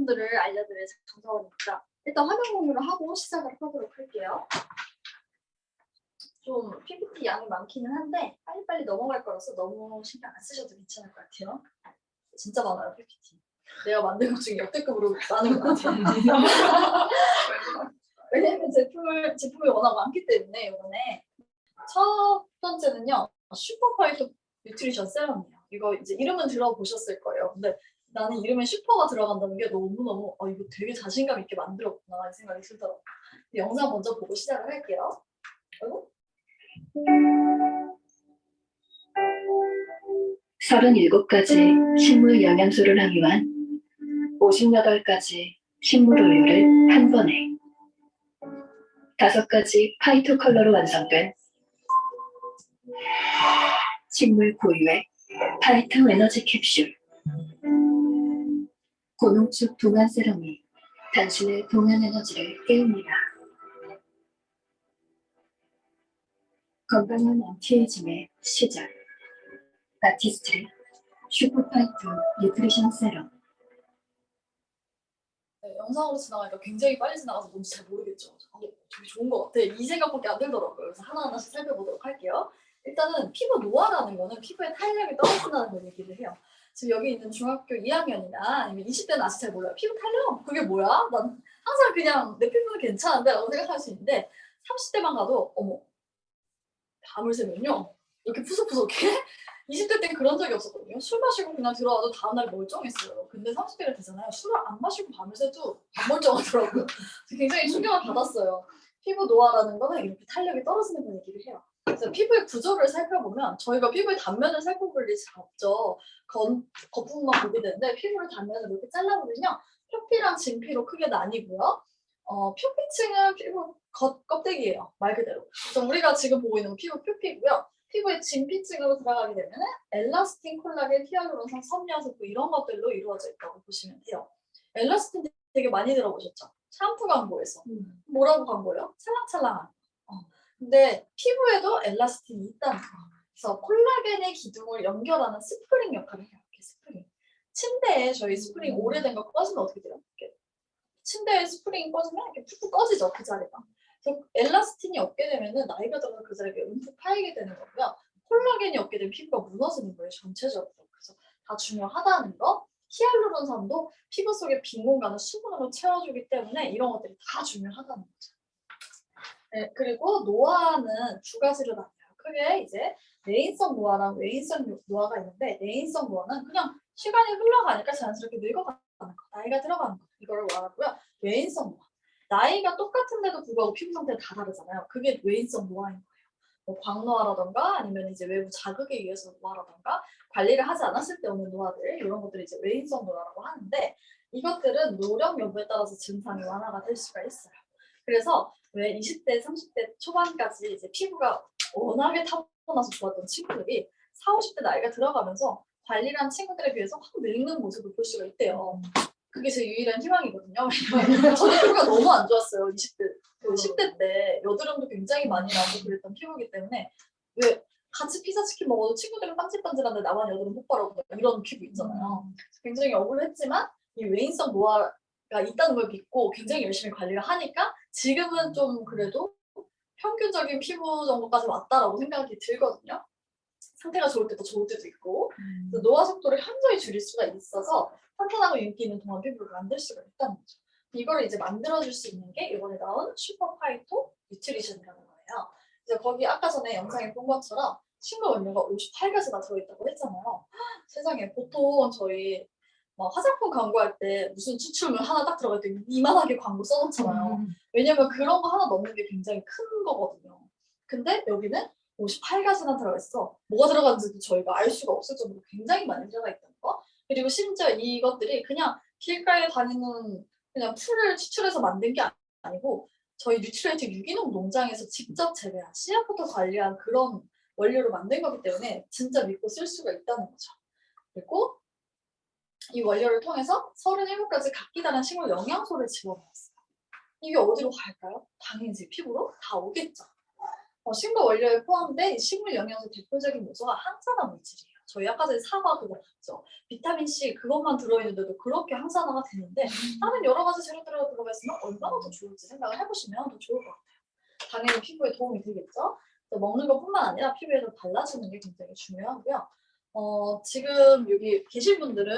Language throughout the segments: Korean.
부분들을 알려드릴 정서원입니다. 일단 화면 공유를 하고 시작을 하도록 할게요. 좀 PPT 양이 많기는 한데 빨리빨리 넘어갈 거라서 너무 신경 안 쓰셔도 괜찮을 것 같아요. 진짜 많아요, PPT. 내가 만든 것 중에 역대급으로 많은 것 같아요. 왜냐면 제품이 워낙 많기 때문에 이번에 첫 번째는요, 슈퍼파이터 뉴트리션 세럼이에요. 이거 이제 이름은 들어보셨을 거예요. 근데 나는 이름에 슈퍼가 들어간다는 게 너무너무 이거 되게 자신감 있게 만들었구나 이 생각이 들더라고요. 영상 먼저 보고 시작을 할게요. 그리고 37가지 식물 영양소를 함유한 58가지 식물 원료를 한 번에 5가지 파이토 컬러로 완성된 식물 고유의 파이토 에너지 캡슐. 고농축 동안 세럼이 당신의 동안 에너지를 깨웁니다. 건강한 안티에이징의 시작. 아티스트리 슈퍼파이토 뉴트리션 세럼. 네, 영상으로 지나가니까 굉장히 빨리 지나가서 뭔지 잘 모르겠죠. 되게 좋은 것 같아. 이 생각밖에 안 들더라고요. 그래서 하나하나씩 살펴보도록 할게요. 일단은 피부 노화라는 거는 피부의 탄력이 떨어진다는 걸 얘기를 해요. 지금 여기 있는 중학교 2학년이나 아니면 20대는 아직 잘 몰라요. 피부 탄력? 그게 뭐야? 난 항상 그냥 내 피부는 괜찮은데 라고 생각할 수 있는데 30대만 가도 어머 밤을 새면요 이렇게 푸석푸석해? 20대 땐 그런 적이 없었거든요. 술 마시고 그냥 들어와도 다음날 멀쩡했어요. 근데 30대가 되잖아요. 술을 안 마시고 밤을 새도 안 멀쩡하더라고요. 굉장히 충격을 받았어요. 피부 노화라는 거는 이렇게 탄력이 떨어지는 걸 얘기를 해요. 그래서 피부의 구조를 살펴보면 저희가 피부의 단면을 살펴볼 일이 잘 없죠. 겉부분만 보게 되는데 피부를 단면을 이렇게 잘라보면요. 표피랑 진피로 크게 나뉘고요. 표피층은 피부 껍데기예요. 말 그대로. 그래서 우리가 지금 보고 있는 피부 표피고요. 피부의 진피층으로 들어가게 되면 엘라스틴, 콜라겐, 히알루론산, 섬유화석소 이런 것들로 이루어져 있다고 보시면 돼요. 엘라스틴 되게 많이 들어보셨죠? 샴푸 광고에서. 뭐라고 광고예요? 찰랑찰랑한. 근데 피부에도 엘라스틴이 있다는 거예요. 그래서 콜라겐의 기둥을 연결하는 스프링 역할을 해요. 이렇게 스프링. 침대에 저희 스프링 오래된 거 꺼지면 어떻게 돼요? 이렇게 침대에 스프링이 꺼지면 이렇게 푹푹 꺼지죠, 그 자리가. 그래서 엘라스틴이 없게 되면은 나이가 들어서 그 자리가 움푹 파이게 되는 거고요. 콜라겐이 없게 되면 피부가 무너지는 거예요, 전체적으로. 그래서 다 중요하다는 거. 히알루론산도 피부 속의 빈 공간을 수분으로 채워주기 때문에 이런 것들이 다 중요하다는 거죠. 네, 그리고 노화는 두 가지로 나뉘어요. 크게 이제 내인성 노화랑 외인성 노화가 있는데 내인성 노화는 그냥 시간이 흘러가니까 자연스럽게 늙어가는 거, 나이가 들어가는 거 이걸 말하고요. 외인성 노화. 나이가 똑같은데도 불구하고 피부 상태가 다 다르잖아요. 그게 외인성 노화인 거예요. 뭐 광노화라던가 아니면 이제 외부 자극에 의해서 노화라던가 관리를 하지 않았을 때 오는 노화들 이런 것들이 이제 외인성 노화라고 하는데 이것들은 노령 여부에 따라서 증상이 완화가 될 수가 있어요. 그래서 왜 20대, 30대 초반까지 이제 피부가 워낙에 타고나서 좋았던 친구들이 40, 50대 나이가 들어가면서 관리를 한 친구들에 비해서 확 늙는 모습을 볼 수가 있대요. 그게 제 유일한 희망이거든요. 저는 피부가 너무 안 좋았어요. 20대, 10대 때 여드름도 굉장히 많이 나고 그랬던 피부이기 때문에 왜 같이 피자 치킨 먹어도 친구들은 반질반질한데 나만 여드름 폭발하고 이런 피부 있잖아요. 굉장히 억울했지만 이 외인성 노화가 있다는 걸 믿고 굉장히 열심히 관리를 하니까 지금은 좀 그래도 평균적인 피부 정도까지 왔다라고 생각이 들거든요. 상태가 좋을 때도 좋을 때도 있고 그래서 노화 속도를 현저히 줄일 수가 있어서 탄탄하고 윤기 있는 동안 피부를 만들 수가 있다는 거죠. 이걸 이제 만들어줄 수 있는 게 이번에 나온 슈퍼파이토 뉴트리션이라는 거예요. 그래서 거기 아까 전에 영상에 본 것처럼 식물 원료가 58가지나 들어있다고 했잖아요. 세상에 보통 저희 막 화장품 광고할 때 무슨 추출물 하나 딱 들어갈 때 이만하게 광고 써놓잖아요. 왜냐면 그런 거 하나 넣는 게 굉장히 큰 거거든요. 근데 여기는 58가지나 들어있어. 뭐가 들어가는지도 저희가 알 수가 없을 정도로 굉장히 많이 들어가 있다는 거. 그리고 심지어 이것들이 그냥 길가에 다니는 그냥 풀을 추출해서 만든 게 아니고 저희 뉴트레이트 유기농 농장에서 직접 재배한 씨앗부터 관리한 그런 원료로 만든 거기 때문에 진짜 믿고 쓸 수가 있다는 거죠. 그리고 이 원료를 통해서 37가지 각기 다른 식물 영양소를 집어넣었어요. 이게 어디로 갈까요? 당연히 제 피부로 다 오겠죠. 식물 원료에 포함된 식물 영양소 대표적인 요소가 항산화 물질이에요. 저희 아까 전에 사과 그거 봤죠. 비타민 C 그것만 들어있는데도 그렇게 항산화가 되는데 다른 여러 가지 재료들이 들어가 있으면 얼마나 더 좋을지 생각을 해보시면 더 좋을 것 같아요. 당연히 피부에 도움이 되겠죠. 먹는 것뿐만 아니라 피부에도 발라주는 게 굉장히 중요하고요. 지금 여기 계신 분들은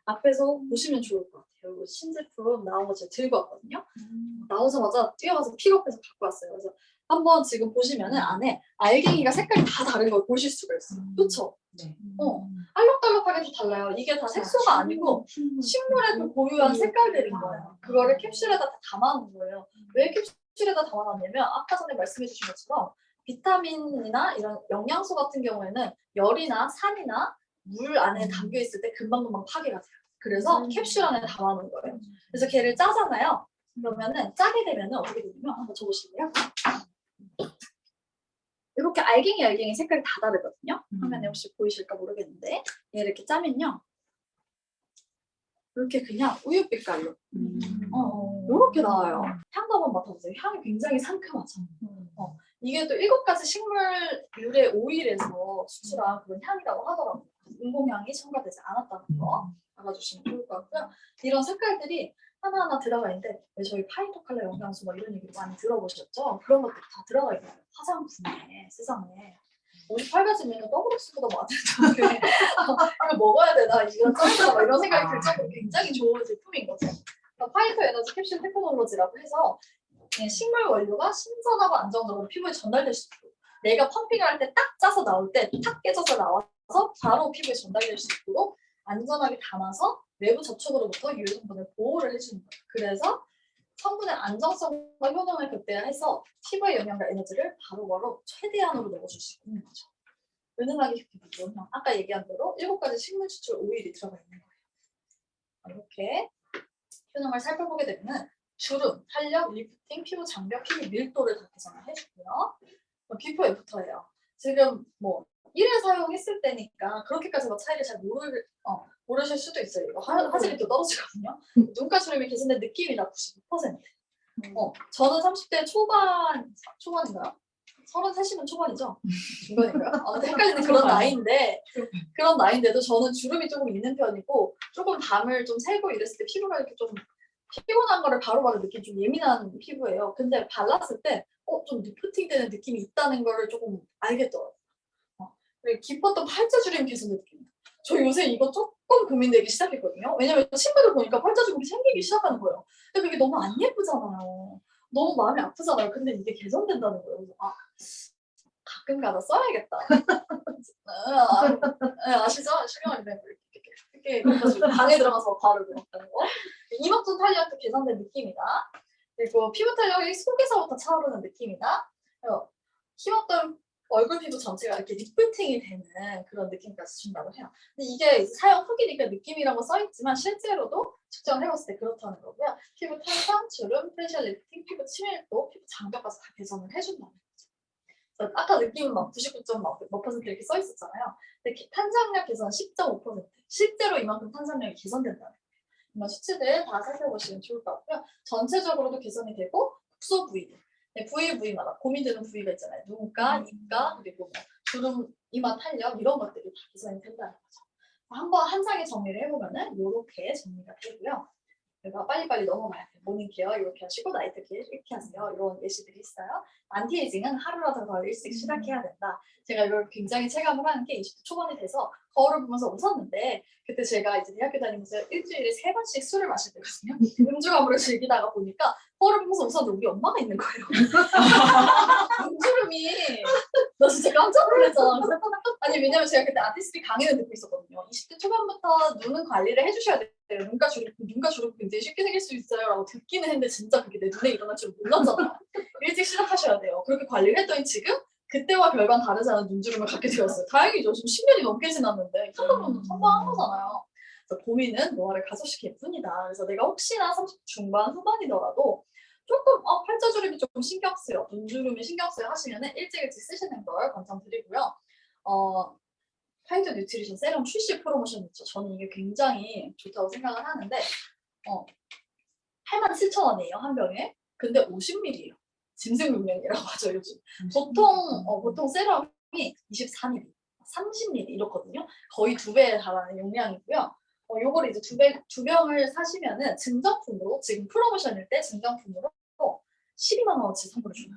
앞에서 보시면 좋을 것 같아요. 신제품 나오고 제가 들고 왔거든요. 나오자마자 뛰어가서 픽업해서 갖고 왔어요. 그래서 한번 지금 보시면은 안에 알갱이가 색깔이 다 다른 걸 보실 수가 있어요. 그렇죠? 네. 알록달록하게도 달라요. 이게 다 색소가 아니고 식물의 그 고유한 색깔들인 거예요. 그거를 캡슐에다 다 담아놓은 거예요. 왜 캡슐에다 담아놨냐면 아까 전에 말씀해주신 것처럼 비타민이나 이런 영양소 같은 경우에는 열이나 산이나 물 안에 담겨 있을 때 금방금방 파괴가 돼요. 그래서 캡슐 안에 담아놓은 거예요. 그래서 걔를 짜잖아요. 그러면은 짜게 되면은 어떻게 되냐면 한번 줘보실래요? 이렇게 알갱이 색깔이 다 다르거든요. 화면에 혹시 보이실까 모르겠는데 얘를 이렇게 짜면요. 이렇게 그냥 우유 빛깔로 이렇게 나와요. 향도 한번 맡아보세요. 향이 굉장히 상큼하죠. 이게 또 7가지 식물유래 오일에서 추출한 그런 향이라고 하더라고요. 인공향이 첨가되지 않았다는 거 알아주시면 좋을 것 같고요. 이런 색깔들이 하나하나 들어가 있는데 왜 저희 파인터 컬러 영양소 막 이런 얘기 많이 들어보셨죠? 그런 것들이 다 들어가 있어요. 화장품에, 세상에. 58가지 메뉴 WX보다 많은데 이거 먹어야 되나? 이거 짠다? 이런 생각이 들 정도로 굉장히 좋은 제품인 거죠. 파이터 에너지 캡슐 테크놀로지라고 해서 식물 원료가 신선하고 안정적으로 피부에 전달될 수 있도록 내가 펌핑을 할 때 딱 짜서 나올 때 탁 깨져서 나와서 바로 피부에 전달될 수 있도록 안전하게 담아서 외부 접촉으로부터 유해 성분을 보호를 해주는 거예요. 그래서 성분의 안정성과 효능을 극대화해서 피부의 영양과 에너지를 바로바로 최대한으로 넣어줄 수 있는 거죠. 은은하게 효과적이고요. 아까 얘기한 대로 7가지 식물 추출 오일이 들어가 있는 거예요. 이렇게 효능을 살펴보게 되면 주름, 탄력, 리프팅, 피부 장벽, 피부 밀도를 다 개선을 해주고요. 피부에부터예요. 지금 뭐 1회 사용했을 때니까 그렇게까지 뭐 차이를 잘 모르실 수도 있어요. 이거 화질이 또 떨어지거든요. 눈가 주름이 개선된 느낌이다 99%. 저는 30대 초반인가요? 33이면 초반이죠? 중반인가요? 헷갈리는 그런 나이인데도 저는 주름이 조금 있는 편이고 조금 밤을 좀 새고 이랬을 때 피부가 이렇게 좀 피곤한 거를 바로바로 느끼기 좀 예민한 피부예요. 근데 발랐을 때 좀 리프팅 되는 느낌이 있다는 거를 조금 알겠더라고요. 그리고 깊었던 팔자주름 개선된 느낌이에요. 저 요새 이거 조금 고민되기 시작했거든요. 왜냐면 친구들 보니까 팔자주름이 생기기 시작하는 거예요. 근데 그게 너무 안 예쁘잖아요. 너무 마음이 아프잖아요. 근데 이게 개선된다는 거예요. 그래서 가끔 가다 써야겠다. 아시죠? 신경을 이렇게 해가지고 방에 들어가서 바르고 있다는 거. 이목전 탄력도 개선된 느낌이다. 그리고 피부 탄력이 속에서부터 차오르는 느낌이다. 힘없던 얼굴 피부 전체가 이렇게 리프팅이 되는 그런 느낌까지 준다고 해요. 근데 이게 사용 후기니까 느낌이라고 써있지만 실제로도 측정을 해봤을 때 그렇다는 거고요. 피부 탄성, 주름, 페이셜 리프팅, 피부 치밀도, 피부 장벽까지 다 개선을 해준다는 거죠. 아까 느낌은 막 99.몇% 이렇게 써있었잖아요. 근데 탄산력 개선 10.5%. 실제로 이만큼 탄산력이 개선된다는 거예요. 이런 수치들 다 살펴보시면 좋을 것 같고요. 전체적으로도 개선이 되고 국소 부위들. 부위마다 고민되는 부위가 있잖아요. 눈가, 입가, 그리고 뭐 주름, 이마 탄력 이런 것들이 다 개선이 된다는 거죠. 한번 한 장에 정리를 해보면은 이렇게 정리가 되고요. 그래서 빨리빨리 넘어가야 돼요. 모닝케어 이렇게 하시고 나이트 케어 이렇게 하세요. 이런 예시들이 있어요. 안티에이징은 하루라도 더 일찍 시작해야 된다. 제가 이걸 굉장히 체감을 하는 게 20대 초반이 돼서 거울을 보면서 웃었는데 그때 제가 이제 대학교 다니면서 일주일에 3번씩 술을 마실 때거든요. 음주감으로 즐기다가 보니까 거울을 보면서 웃었는데 우리 엄마가 있는 거예요. 눈주름이 나 진짜 깜짝 놀랐잖아. 아니 왜냐면 제가 그때 아티스트 강의를 듣고 있었거든요. 20대 초반부터 눈은 관리를 해주셔야 돼요. 눈가 주름 굉장히 쉽게 생길 수 있어요 라고 듣기는 했는데 진짜 그게 내 눈에 일어날 줄 몰랐잖아요. 일찍 시작하셔야 돼요. 그렇게 관리를 했더니 지금 그때와 별반 다르지 않은 눈주름을 갖게 되었어요. 다행이죠. 지금 10년이 넘게 지났는데 성공한 거잖아요. 그래서 고민은 노화를 가속시킬 뿐이다. 그래서 내가 혹시나 30 중반 후반이더라도 조금 팔자주름이 조금 신경 쓰여, 눈주름이 신경 쓰여 하시면은 일찍 쓰시는 걸 권장드리고요. 파이터 뉴트리션 세럼 출시 프로모션 있죠. 저는 이게 굉장히 좋다고 생각을 하는데 87,000원이에요 한 병에. 근데 50ml예요. 짐승용량이라고 하죠 요즘. 보통 세럼이 24ml. 30ml 이렇거든요. 거의 2배에 달하는 용량이고요. 요거를 이제 두 병을 사시면은 증정품으로 지금 프로모션일 때 증정품으로 12만 원어치 선물을 줘요.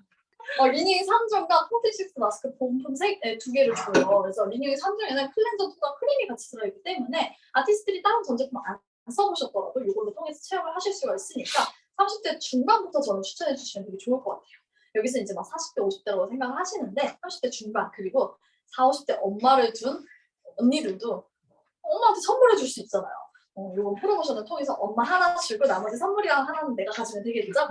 리닝 3종과 포티식스 마스크 본품 2개를 줘요. 그래서 리닝 3종에는 클렌저 2과 크림이 같이 들어있기 때문에 아티스트들이 다른 전 제품 안 써보셨더라도 이걸로 통해서 체험을 하실 수가 있으니까 30대 중반부터 저는 추천해 주시면 되게 좋을 것 같아요. 여기서 이제 막 40대, 50대라고 생각을 하시는데 30대 중반 그리고 40, 50대 엄마를 둔 언니들도 엄마한테 선물해 줄 수 있잖아요. 이번 프로모션을 통해서 엄마 하나 주고 나머지 선물이랑 하나는 내가 가지면 되겠죠?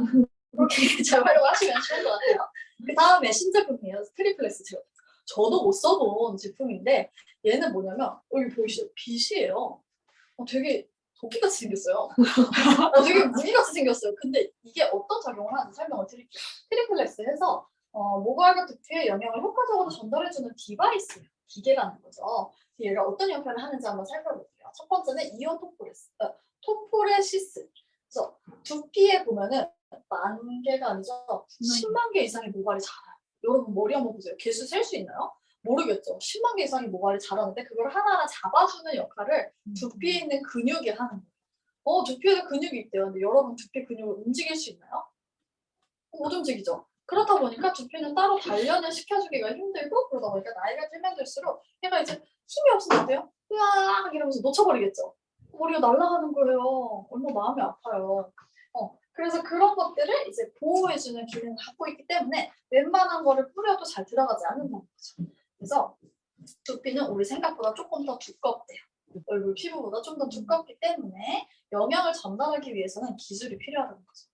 그렇게 잘 활용하시면 좋을 것 같아요. 그 다음에 신제품이에요. 트리플렉스 제품. 저도 못 써본 제품인데 얘는 뭐냐면 여기 보이시죠? 빛이에요. 되게 도끼같이 생겼어요. 되게 무늬같이 생겼어요. 근데 이게 어떤 작용을 하는지 설명을 드릴게요. 트리플렉스에서 모발과 두피에 영향을 효과적으로 전달해주는 디바이스예요. 기계라는 거죠. 얘가 어떤 역할을 하는지 한번 살펴볼게요. 첫 번째는 이온 토포레시스. 그래서 두피에 보면은 만 개가 아니죠. 10만 개 이상의 모발이 자라요. 여러분 머리 한번 보세요. 개수 셀 수 있나요? 모르겠죠. 10만 개 이상의 모발이 자라는데 그걸 하나하나 잡아주는 역할을 두피에 있는 근육이 하는 거예요. 두피에도 근육이 있대요. 근데 여러분 두피 근육을 움직일 수 있나요? 못 움직이죠. 그렇다 보니까 두피는 따로 단련을 시켜주기가 힘들고 그러다 보니까 나이가 들면 들수록 얘가 이제 힘이 없으면 어때요? 으악 이러면서 놓쳐버리겠죠. 머리가 날아가는 거예요. 얼마나 마음이 아파요. 그래서 그런 것들을 이제 보호해주는 기능을 갖고 있기 때문에 웬만한 거를 뿌려도 잘 들어가지 않는다는 거죠. 그래서 두피는 우리 생각보다 조금 더 두껍대요. 얼굴 피부보다 좀 더 두껍기 때문에 영양을 전달하기 위해서는 기술이 필요하다는 거죠.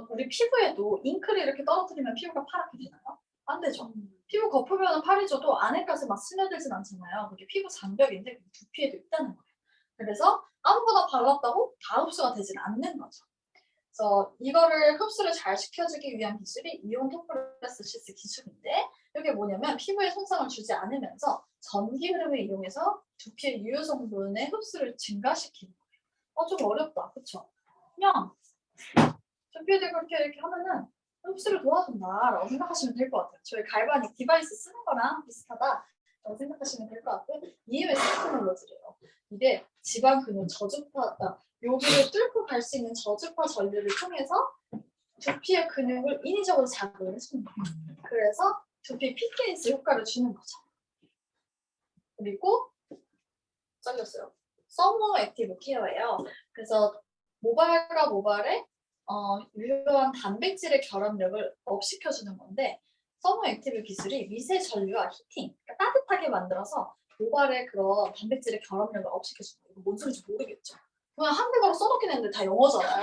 우리 피부에도 잉크를 이렇게 떨어뜨리면 피부가 파랗게 되나요? 안 되죠. 피부 겉표면은 파래져도 안에까지 막 스며들진 않잖아요. 그게 피부 장벽인데 두피에도 있다는 거예요. 그래서 아무거나 발랐다고 다 흡수가 되진 않는 거죠. 그래서 이거를 흡수를 잘 시켜주기 위한 기술이 이온 토플레시스 기술인데 이게 뭐냐면 피부에 손상을 주지 않으면서 전기 흐름을 이용해서 두피의 유효 성분의 흡수를 증가시키는 거예요. 좀 어렵다, 그쵸? 그냥 두피에도 그렇게 이렇게 하면은 흡수를 도와준다라고 생각하시면 될 것 같아요. 저희 갈바닉 디바이스 쓰는 거랑 비슷하다라고 생각하시면 될 것 같고요. EMS 테크놀로지래요. 이게 지방 근육 저주파, 여기를 뚫고 갈 수 있는 저주파 전류를 통해서 두피의 근육을 인위적으로 자극을 해주는 거예요. 그래서 두피 피트니스 효과를 주는 거죠. 그리고 잘렸어요. 서머 액티브 케어예요. 그래서 모발과 모발에 유효한 단백질의 결합력을 업시켜주는 건데 서머 액티브 기술이 미세 전류와 히팅, 그러니까 따뜻하게 만들어서 모발에 그런 단백질의 결합력을 업시켜주는 거예요. 이거 뭔 소리인지 모르겠죠. 그냥 한국어로 써놓긴 했는데 다 영어잖아요.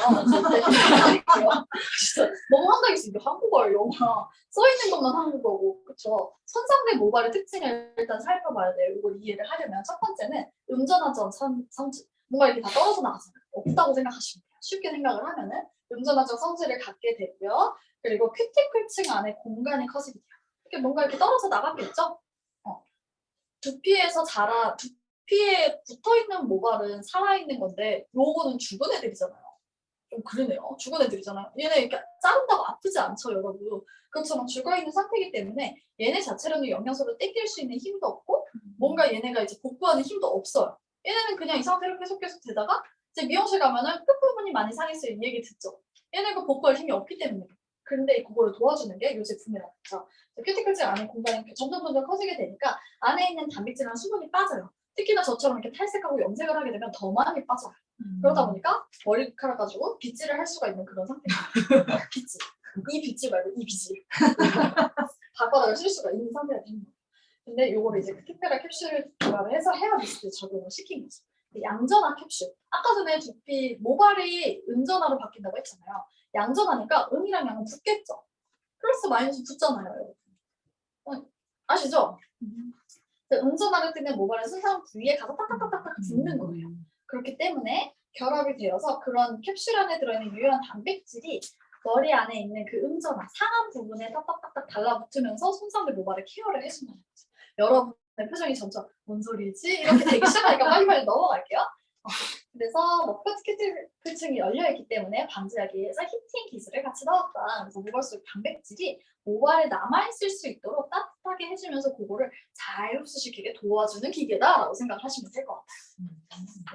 진짜 너무 황당했어요. 이게 한국어예요, 영어. 써있는 것만 한국어고, 그쵸? 선상대 모발의 특징을 일단 살펴봐야 돼요. 이걸 이해를 하려면 첫 번째는 음전화전 성질. 뭔가 이렇게 다 떨어져 나가잖아요. 없다고 생각하시면 돼요. 쉽게 생각을 하면은 음전화적 성질을 갖게 되고요. 그리고 큐티클층 안에 공간이 커지게 돼요. 이렇게 뭔가 이렇게 떨어져 나갔겠죠? 두피에 붙어있는 모발은 살아있는 건데 요거는 죽은 애들이잖아요. 좀 그러네요. 죽은 애들이잖아요. 얘네 이렇게 자른다고 아프지 않죠, 여러분. 그것처럼 죽어있는 상태이기 때문에 얘네 자체로는 영양소를 땡길 수 있는 힘도 없고 뭔가 얘네가 이제 복구하는 힘도 없어요. 얘네는 그냥 이 상태로 계속 되다가 이제 미용실 가면은 끝부분이 많이 상했어요. 이 얘기 듣죠. 얘네가 복구할 힘이 없기 때문에. 그런데 그거를 도와주는 게 이 제품이라는 거죠. 큐티클층 안에 공간이 점점 커지게 되니까 안에 있는 단백질이랑 수분이 빠져요. 특히나 저처럼 이렇게 탈색하고 염색을 하게 되면 더 많이 빠져요. 그러다 보니까 머리카락 가지고 빗질을 할 수가 있는 그런 상태입니다. 빗질. 이 빗질 말고 이 빗질. 발바닥을 쓸 수가 있는 상태가 되는 거예요. 근데 요거를 이제 특별한 캡슐을 개발을 해서 헤어 미스트에 적용을 시킨 거죠. 양전화 캡슐. 아까 전에 두피 모발이 음전화로 바뀐다고 했잖아요. 양전화니까 음이랑 양은 붙겠죠. 플러스 마이너스 붙잖아요, 여러분. 아시죠? 음전화를 뜨는 모발은 순상 부위에 가서 딱딱딱딱 붙는 거예요. 그렇기 때문에 결합이 되어서 그런 캡슐 안에 들어있는 유효한 단백질이 머리 안에 있는 그 음전화 상안 부분에 딱딱딱딱 달라붙으면서 손상된 모발을 케어를 해준다는 거죠. 여러분의 표정이 점점 뭔 소리지? 이렇게 되기 시작하니까 빨리빨리 넘어갈게요. 그래서 큐티클층이 열려있기 때문에 방지하기 위해서 히팅 기술을 같이 넣었다. 그래서 모발 속 단백질이 모발에 남아있을 수 있도록 따뜻하게 하게 해주면서 그거를 잘 흡수시키게 도와주는 기계다라고 생각하시면 될 것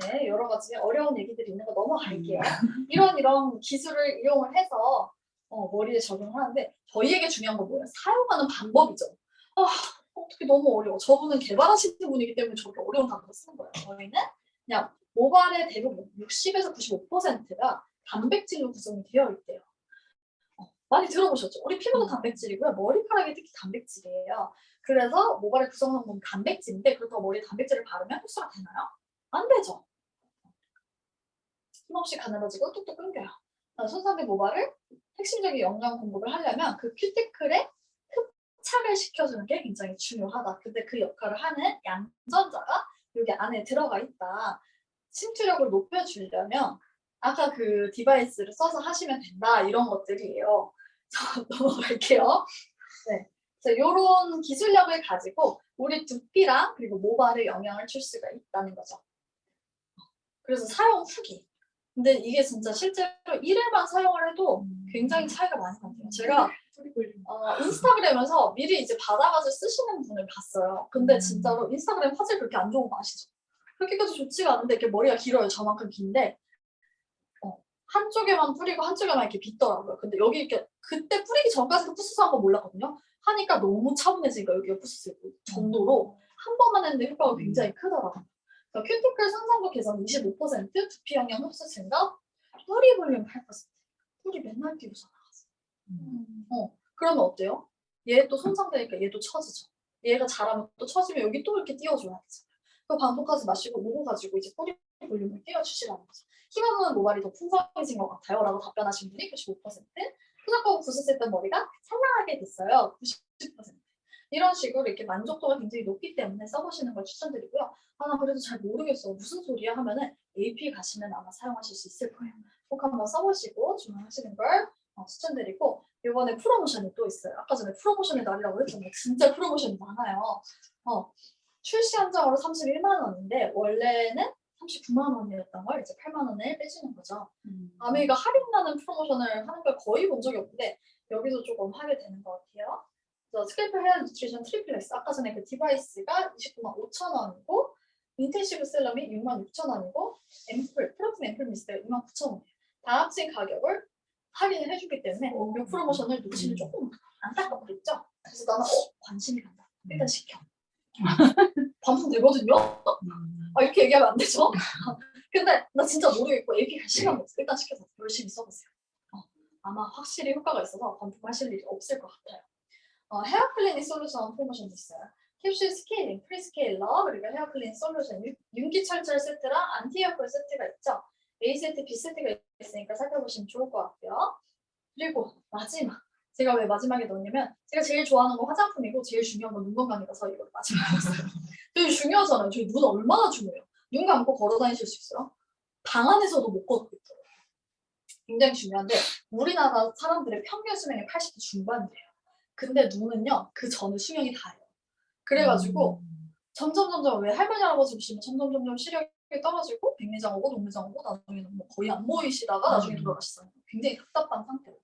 같아요. 네, 여러 가지 어려운 얘기들이 있는 거 넘어갈게요. 이런 기술을 이용을 해서 머리에 적용하는데 저희에게 중요한 건 뭐예요? 사용하는 방법이죠. 아, 어떻게 너무 어려워. 저분은 개발하시는 분이기 때문에 저렇게 어려운 단어를 쓰는 거예요. 저희는 그냥 모발의 대부분 60에서 95%가 단백질로 구성이 되어 있대요. 많이 들어보셨죠? 우리 피부도 단백질이고요. 머리카락이 특히 단백질이에요. 그래서 모발의 구성 성분이 단백질인데 그렇다고 머리에 단백질을 바르면 흡수가 되나요? 안 되죠. 힘없이 가늘어지고 뚝뚝 끊겨요. 손상된 모발을 핵심적인 영양 공급을 하려면 그 큐티클에 흡착을 시켜주는 게 굉장히 중요하다. 근데 그 역할을 하는 양전자가 여기 안에 들어가 있다. 침투력을 높여주려면 아까 그 디바이스를 써서 하시면 된다. 이런 것들이에요. 자, 넘어갈게요. 네. 이런 기술력을 가지고 우리 두피랑 그리고 모발에 영향을 줄 수가 있다는 거죠. 그래서 사용 후기. 근데 이게 진짜 실제로 1회만 사용을 해도 굉장히 차이가 많이 나요. 제가 인스타그램에서 미리 이제 받아가지고 쓰시는 분을 봤어요. 근데 진짜로 인스타그램 화질 그렇게 안 좋은 거 아시죠? 그렇게까지 좋지가 않은데 이렇게 머리가 길어요. 저만큼 긴데 한쪽에만 뿌리고 한쪽에만 이렇게 빗더라고요. 근데 여기 이렇게 그때 뿌리기 전까지도 푸스스한 거 몰랐거든요. 하니까 너무 차분해지니까 여기가 푸스스 정도로 한 번만 했는데 효과가 굉장히 크더라고요. 큐티클 상상도 개선 25%, 두피 영양 흡수 증가, 뿌리 볼륨 8%. 뿌리 맨날 띄우잖아. 그러면 어때요? 얘 또 손상되니까 얘도 처지죠. 얘가 잘하면 또 처지면 여기 또 이렇게 띄워줘야 되잖아요. 그거 반복하지 마시고 요거 가지고 이제 뿌리 볼륨을 띄워주시라는 거죠. 힘없는 모발이 더 풍성해진 것 같아요 라고 답변하신 분이 95%, 후작하고 붓었을 머리가 상냥하게 됐어요 90%. 이런 식으로 이렇게 만족도가 굉장히 높기 때문에 써보시는 걸 추천드리고요. 나 그래도 잘 모르겠어. 무슨 소리야? 하면은 AP 가시면 아마 사용하실 수 있을 거예요. 꼭 한번 써보시고 주문하시는 걸 추천드리고, 이번에 프로모션이 또 있어요. 아까 전에 프로모션의 날이라고 했잖아요. 진짜 프로모션이 많아요. 출시 한정으로 31만 원인데 원래는 39만 원이었던 걸 이제 8만 원을 빼주는 거죠. 아메이가 할인나는 프로모션을 하는 걸 거의 본 적이 없는데 여기서 조금 하게 되는 것 같아요. 스캘프 헤어 뉴트리션 트리플렉스, 아까 전에 그 디바이스가 29만 5천 원이고 인텐시브 셀럼이 6만 6천 원이고 프로틴 앰플 미스트가 2만 9천 원이에요. 다 합친 가격을 할인을 해주기 때문에 이 프로모션을 놓치면 조금 안타깝겠죠? 그래서 나는 관심이 간다. 일단 시켜. 반품되거든요? 이렇게 얘기하면 안 되죠? 근데 나 진짜 모르겠고 AP 갈 시간이 없어. 일단 시켜서 열심히 써보세요. 아마 확실히 효과가 있어서 반품하실 일이 없을 것 같아요. 헤어 클리닝 솔루션 프로모션도 있어요. 캡슐 스케일링, 프리스케일러, 그리고 헤어 클리닝 솔루션, 윤기 철철 세트랑 안티 헤어콜 세트가 있죠. A 세트, B 세트가 있으니까 살펴보시면 좋을 것 같고요. 그리고 마지막, 제가 왜 마지막에 넣었냐면 제가 제일 좋아하는 건 화장품이고 제일 중요한 건 눈 건강이라서 이걸 마지막에 넣었어요. 되게 중요하잖아요. 저희 눈 얼마나 중요해요. 눈 감고 걸어 다니실 수 있어요? 방 안에서도 못 걷고 있더라고요. 굉장히 중요한데 우리나라 사람들의 평균 수명이 80대 중반이래요. 근데 눈은요, 그 전에 수명이 다예요. 그래가지고 점점 왜 할머니 할아버지 보시면 점점 시력이 떨어지고 백내장 오고 녹내장 오고 나중에는 뭐 거의 안 보이시다가 나중에 돌아가시잖아요. 굉장히 답답한 상태로.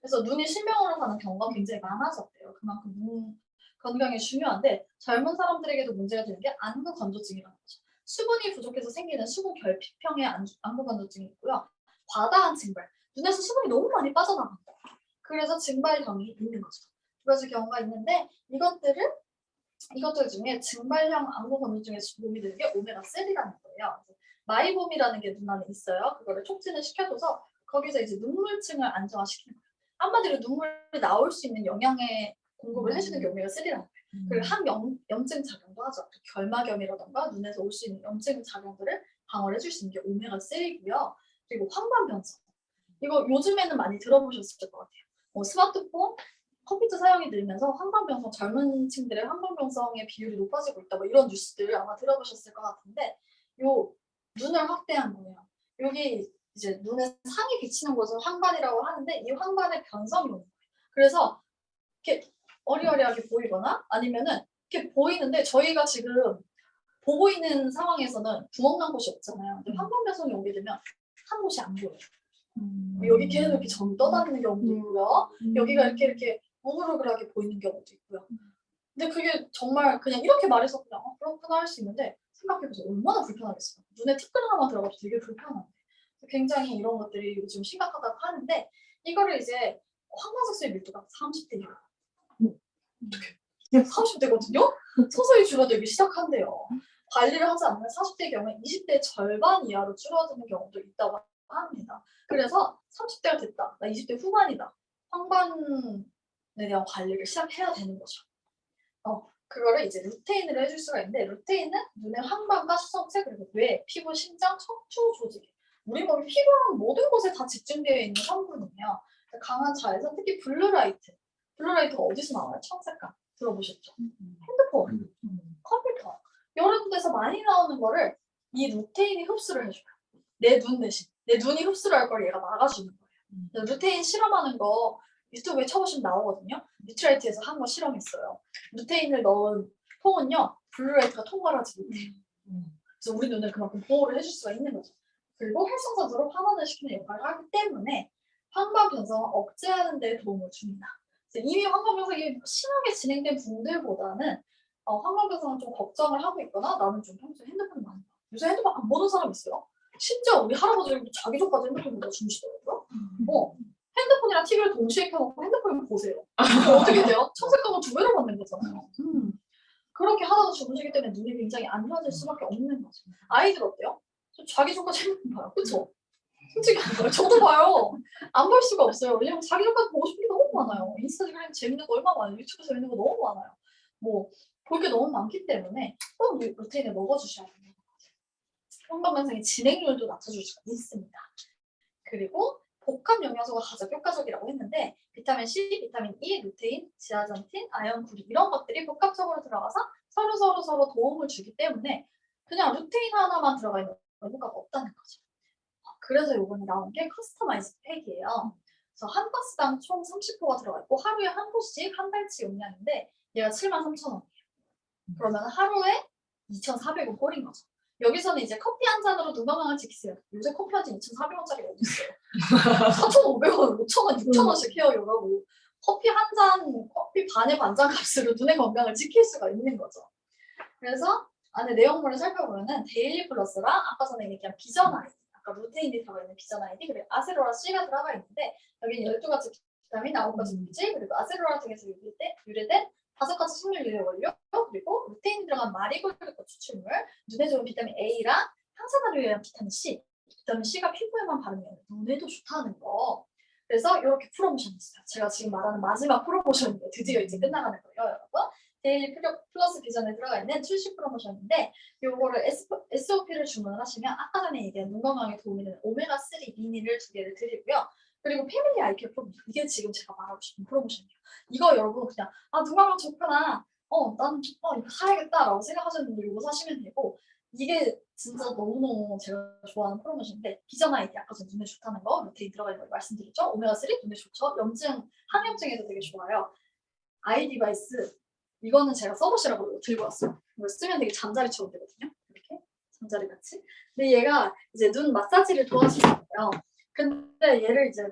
그래서 눈이 실명으로 가는 경우가 굉장히 많아졌대요. 그만큼 눈 건강이 중요한데 젊은 사람들에게도 문제가 되는 게 안구 건조증이라는 거죠. 수분이 부족해서 생기는 수분 결핍형의 안구 건조증이 있고요. 과다한 증발, 눈에서 수분이 너무 많이 빠져나간다. 그래서 증발형이 있는 거죠. 두 가지 경우가 있는데 이것들 중에 증발형 안구 건조증에 도움이 되는 게 오메가3라는 거예요. 마이봄이라는 게 눈 안에 있어요. 그거를 촉진을 시켜줘서 거기서 이제 눈물층을 안정화시키는 거예요. 한마디로 눈물이 나올 수 있는 영양의 공급을 해주는 게 오메가3라는 거예요. 그리고 항염증 작용도 하죠. 결막염이라던가 눈에서 올 수 있는 염증 작용들을 방어를 해줄 수 있는 게 오메가3이고요. 그리고 황반변성. 이거 요즘에는 많이 들어보셨을 것 같아요. 스마트폰, 컴퓨터 사용이 늘면서 황반변성, 젊은 층들의 황반변성의 비율이 높아지고 있다. 뭐 이런 뉴스들 아마 들어보셨을 것 같은데, 요 눈을 확대한 거예요. 여기 이제 눈에 상이 비치는 곳을 황반이라고 하는데 이 황반의 변성이 오는 거예요. 그래서 이렇게 어리어리하게 보이거나 아니면은 이렇게 보이는데 저희가 지금 보고 있는 상황에서는 구멍 난 곳이 없잖아요. 근데 황반 변성이 오게 되면 한 곳이 안 보여요. 여기 계속 이렇게 점이 떠다니는 경우도 있고요. 여기가 이렇게 우글우글하게 보이는 경우도 있고요. 근데 그게 정말 그냥 이렇게 말해서 그냥 그렇구나 할 수 있는데 생각해보세요. 얼마나 불편하겠어요. 눈에 티끌 하나만 들어가도 되게 불편한데. 굉장히 이런 것들이 요즘 심각하다고 하는데 이거를 이제 황반색소의 밀도가 30대예요. 30대거든요? 서서히 줄어들기 시작한대요. 관리를 하지 않으면 40대의 경우에 20대의 절반 이하로 줄어드는 경우도 있다고 합니다. 그래서 30대가 됐다. 나 20대 후반이다. 황반에 대한 관리를 시작해야 되는 거죠. 그거를 이제 루테인으로 해줄 수가 있는데 루테인은 눈의 황반과 수성체 그리고 뇌, 피부, 심장, 척추 조직 우리 몸이 피부랑 모든 곳에 다 집중되어 있는 성분이에요. 강한 자외선, 특히 블루라이트. 블루라이트가 어디서 나와요? 청색깔. 들어보셨죠? 핸드폰, 컴퓨터 이런 데서 많이 나오는 거를 이 루테인이 흡수를 해줘요. 내 눈 대신. 내 눈이 흡수를 할 걸 얘가 막아주는 거예요. 루테인 실험하는 거 유튜브에 쳐보시면 나오거든요. 뉴트라이트에서 한 거 실험했어요. 루테인을 넣은 통은요. 블루라이트가 통과를 하지 못해요. 그래서 우리 눈을 그만큼 보호를 해줄 수가 있는 거죠. 그리고 활성산소로 환원을 시키는 역할을 하기 때문에 황반 변성을 억제하는 데 도움을 줍니다. 이미 황반 변성이 심하게 진행된 분들보다는 황반 변성을 좀 걱정을 하고 있거나 나는 좀 평소에 핸드폰을 많이 봐. 요새 핸드폰 안 보는 사람 있어요? 심지어 우리 할아버지들도 자기 전까지 핸드폰 보다 주무시더라고요. 핸드폰이랑 TV를 동시에 켜놓고 핸드폰을 보세요. 어떻게 돼요? 청색감을 2배로 받는 거잖아요. 그렇게 하다가 주무시기 때문에 눈이 굉장히 안 좋아질 수밖에 없는 거죠. 아이들 어때요? 자기 전까지 핸드폰 봐요. 그쵸? 솔직히 안 봐요. 저도 봐요. 안 볼 수가 없어요. 왜냐면 자기 전까지 보고 싶은 게 너무 많아요. 인스타그램 재밌는 거 얼마나 많아요. 유튜브 재밌는 거 너무 많아요. 볼 게 너무 많기 때문에 꼭 루테인을 먹어주셔야 됩니다. 황반 변성의 진행률도 낮춰줄 수가 있습니다. 그리고 복합 영양소가 가장 효과적이라고 했는데 비타민 C, 비타민 E, 루테인, 지아잔틴, 아연, 구리 이런 것들이 복합적으로 들어가서 서로 도움을 주기 때문에 그냥 루테인 하나만 들어가 있는 효과가 없다는 거죠. 그래서 이번에 나온 게 커스터마이즈 팩이에요. 그래서 한 박스당 총 30포가 들어가 있고 하루에 한 포씩 한 달치 용량인데 얘가 73,000원이에요. 그러면 하루에 2,400원 꼴인 거죠. 여기서는 이제 커피 한 잔으로 눈 건강을 지키세요. 요새 커피 한 잔 2,400원짜리가 어디 있어요? 4,500원, 5,000원, 6,000원씩 해요, 여러분. 커피 한 잔, 커피 반의 반잔 값으로 눈의 건강을 지킬 수가 있는 거죠. 그래서 안에 내용물을 살펴보면은 데일리 플러스랑 아까 전에 얘기한 비전 아이디, 아까 루테인이 들어가 있는 비전 아이디, 그리고 아세로라 C가 들어가 있는데 여기는 12가지 비타민, 9가지 물질, 그리고 아세로라 등에서 유래된 5가지 식물 유래 원료, 그리고 루테인이 들어간 마리골드 꽃 추출물, 눈에 좋은 비타민 A랑 항산화를 위한 비타민 C, 비타민 C가 피부에만 바르면 눈에도 좋다는 거. 그래서 이렇게 프로모션이 있어요. 제가 지금 말하는 마지막 프로모션인데 드디어 이제 끝나가는 거예요, 여러분. 데일리 플러스 비전에 들어가 있는 출시 프로모션인데 요거를 SOP를 주문하시면 아까 전에 얘기한 눈 건강에 도움이 되는 오메가3 미니를 2개를 드리고요. 그리고 패밀리 아이케어 프로모션. 이게 지금 제가 말하고 싶은 프로모션이에요. 이거 여러분 그냥 눈 건강 좋구나. 난 이거 사야겠다라고 생각하시는 분들 이거 사시면 되고 이게 진짜 너무너무 제가 좋아하는 프로모션인데 비전 아이디 아까 전에 눈에 좋다는 거 루테인 들어가 있는 거 말씀드렸죠. 오메가3 눈에 좋죠. 항염증에도 되게 좋아요. 아이 디바이스 이거는 제가 써보시라고 들고 왔어요. 이걸 쓰면 되게 잠자리처럼 되거든요. 이렇게 잠자리 같이. 근데 얘가 이제 눈 마사지를 도와주는 거예요. 근데 얘를 이제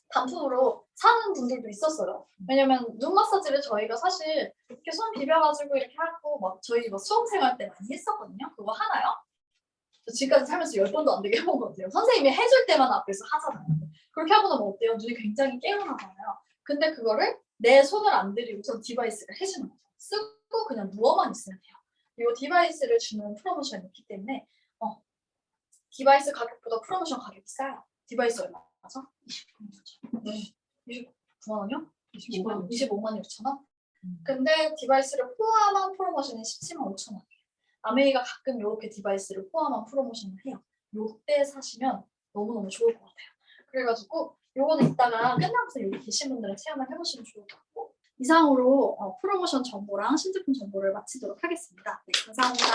단품으로 사는 분들도 있었어요. 왜냐면 눈 마사지를 저희가 사실 이렇게 손 비벼가지고 이렇게 하고 막 저희 수험생활 때 많이 했었거든요. 그거 하나요? 저 지금까지 살면서 10번도 안 되게 해본 것 같아요. 선생님이 해줄 때만 앞에서 하잖아요. 그렇게 하고 나면 어때요? 눈이 굉장히 깨어나잖아요. 근데 그거를 내 손을 안 들이고서 디바이스를 해주는 거죠. 쓰고 그냥 누워만 있으면 돼요. 이 디바이스를 주는 프로모션이 있기 때문에 디바이스 가격보다 프로모션 가격이 싸요. 디바이스 얼마죠? 29만 원이요? 25만 6천 원? 근데 디바이스를 포함한 프로모션이 17만 5천 원이에요. 아메이가 가끔 이렇게 디바이스를 포함한 프로모션을 해요. 요때 사시면 너무너무 좋을 것 같아요. 그래가지고 요거는 이따가 끝나고서 여기 계신 분들은 체험을 해보시면 좋을 것 같고 이상으로 프로모션 정보랑 신제품 정보를 마치도록 하겠습니다. 네, 감사합니다.